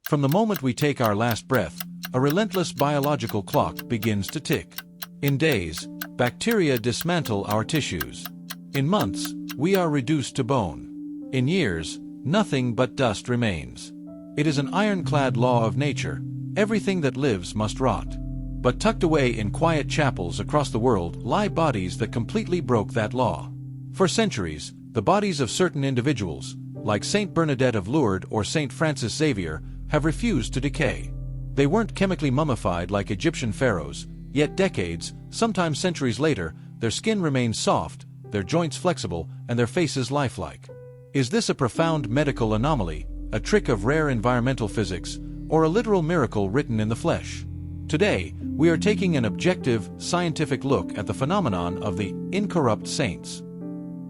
From the moment we take our last breath, a relentless biological clock begins to tick. In days, bacteria dismantle our tissues. In months, we are reduced to bone. In years, nothing but dust remains. It is an ironclad law of nature. Everything that lives must rot. But tucked away in quiet chapels across the world lie bodies that completely broke that law. For centuries, the bodies of certain individuals, like Saint Bernadette of Lourdes or Saint Francis Xavier, have refused to decay. They weren't chemically mummified like Egyptian pharaohs, yet decades, sometimes centuries later, their skin remains soft, their joints flexible, and their faces lifelike. Is this a profound medical anomaly, a trick of rare environmental physics, or a literal miracle written in the flesh? Today, we are taking an objective, scientific look at the phenomenon of the incorrupt saints.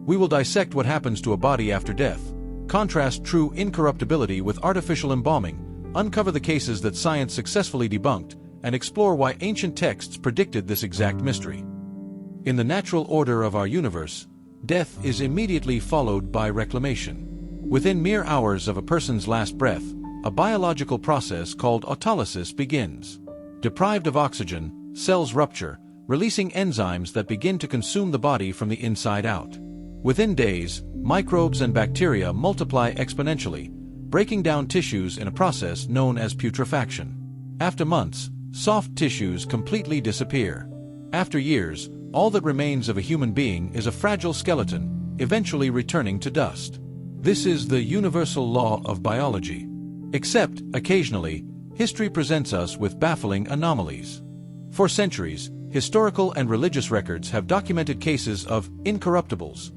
We will dissect what happens to a body after death, contrast true incorruptibility with artificial embalming, uncover the cases that science successfully debunked, and explore why ancient texts predicted this exact mystery. In the natural order of our universe, death is immediately followed by reclamation. Within mere hours of a person's last breath, a biological process called autolysis begins. Deprived of oxygen, cells rupture, releasing enzymes that begin to consume the body from the inside out. Within days, microbes and bacteria multiply exponentially, breaking down tissues in a process known as putrefaction. After months, soft tissues completely disappear. After years, all that remains of a human being is a fragile skeleton, eventually returning to dust. This is the universal law of biology. Except, occasionally, history presents us with baffling anomalies. For centuries, historical and religious records have documented cases of incorruptibles,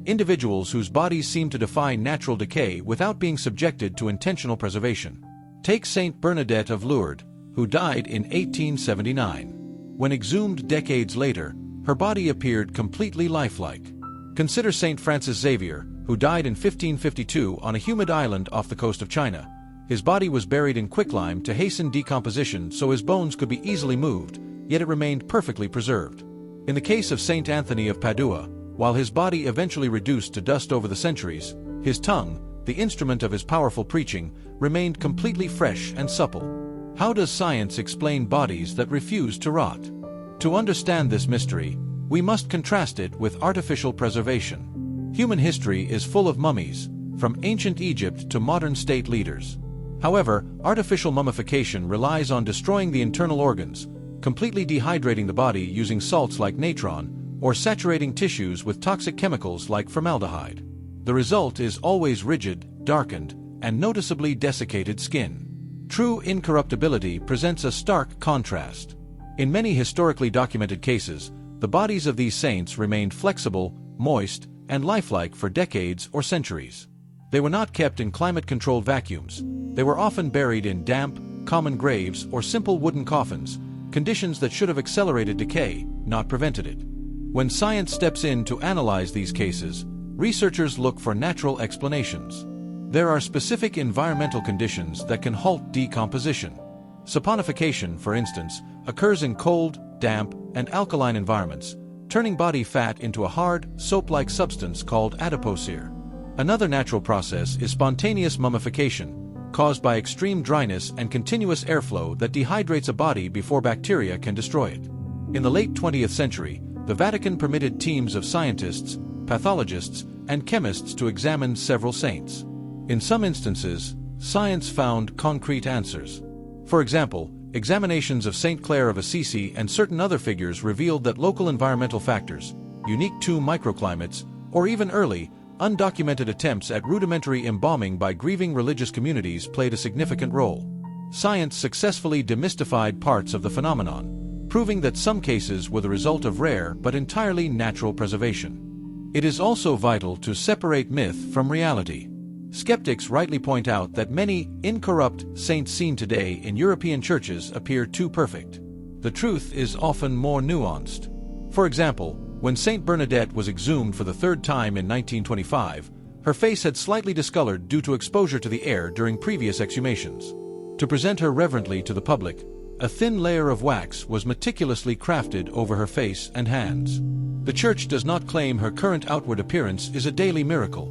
individuals whose bodies seem to defy natural decay without being subjected to intentional preservation. Take Saint Bernadette of Lourdes, who died in 1879. When exhumed decades later, her body appeared completely lifelike. Consider Saint Francis Xavier, who died in 1552 on a humid island off the coast of China. His body was buried in quicklime to hasten decomposition so his bones could be easily moved, yet it remained perfectly preserved. In the case of Saint Anthony of Padua, while his body eventually reduced to dust over the centuries, his tongue, the instrument of his powerful preaching, remained completely fresh and supple. How does science explain bodies that refuse to rot? To understand this mystery, we must contrast it with artificial preservation. Human history is full of mummies, from ancient Egypt to modern state leaders. However, artificial mummification relies on destroying the internal organs, completely dehydrating the body using salts like natron, or saturating tissues with toxic chemicals like formaldehyde. The result is always rigid, darkened, and noticeably desiccated skin. True incorruptibility presents a stark contrast. In many historically documented cases, the bodies of these saints remained flexible, moist, and lifelike for decades or centuries. They were not kept in climate-controlled vacuums. They were often buried in damp, common graves or simple wooden coffins, conditions that should have accelerated decay, not prevented it. When science steps in to analyze these cases, researchers look for natural explanations. There are specific environmental conditions that can halt decomposition. Saponification, for instance, occurs in cold, damp, and alkaline environments, turning body fat into a hard, soap-like substance called adipocere. Another natural process is spontaneous mummification, caused by extreme dryness and continuous airflow that dehydrates a body before bacteria can destroy it. In the late 20th century, the Vatican permitted teams of scientists, pathologists, and chemists to examine several saints. In some instances, science found concrete answers. For example, examinations of Saint Clare of Assisi and certain other figures revealed that local environmental factors, unique to microclimates, or even early, undocumented attempts at rudimentary embalming by grieving religious communities played a significant role. Science successfully demystified parts of the phenomenon, proving that some cases were the result of rare but entirely natural preservation. It is also vital to separate myth from reality. Skeptics rightly point out that many incorrupt saints seen today in European churches appear too perfect. The truth is often more nuanced. For example, when Saint Bernadette was exhumed for the third time in 1925, her face had slightly discolored due to exposure to the air during previous exhumations. To present her reverently to the public, a thin layer of wax was meticulously crafted over her face and hands. The Church does not claim her current outward appearance is a daily miracle.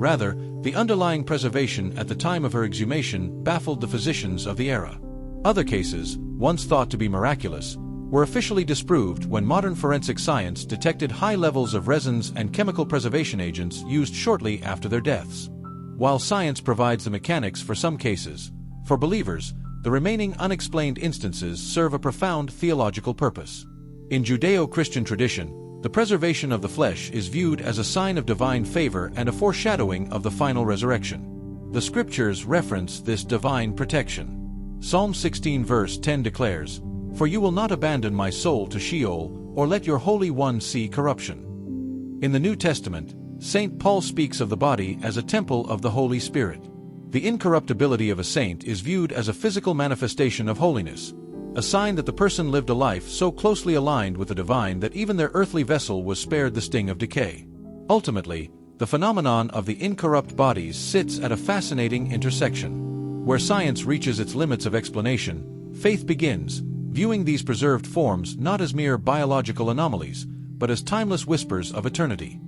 Rather, the underlying preservation at the time of her exhumation baffled the physicians of the era. Other cases, once thought to be miraculous, were officially disproved when modern forensic science detected high levels of resins and chemical preservation agents used shortly after their deaths. While science provides the mechanics for some cases, for believers, the remaining unexplained instances serve a profound theological purpose. In Judeo-Christian tradition, the preservation of the flesh is viewed as a sign of divine favor and a foreshadowing of the final resurrection. The scriptures reference this divine protection. Psalm 16 verse 10 declares, "For you will not abandon my soul to Sheol, or let your Holy One see corruption." In the New Testament, St. Paul speaks of the body as a temple of the Holy Spirit. The incorruptibility of a saint is viewed as a physical manifestation of holiness, a sign that the person lived a life so closely aligned with the divine that even their earthly vessel was spared the sting of decay. Ultimately, the phenomenon of the incorrupt bodies sits at a fascinating intersection. Where science reaches its limits of explanation, faith begins, viewing these preserved forms not as mere biological anomalies, but as timeless whispers of eternity.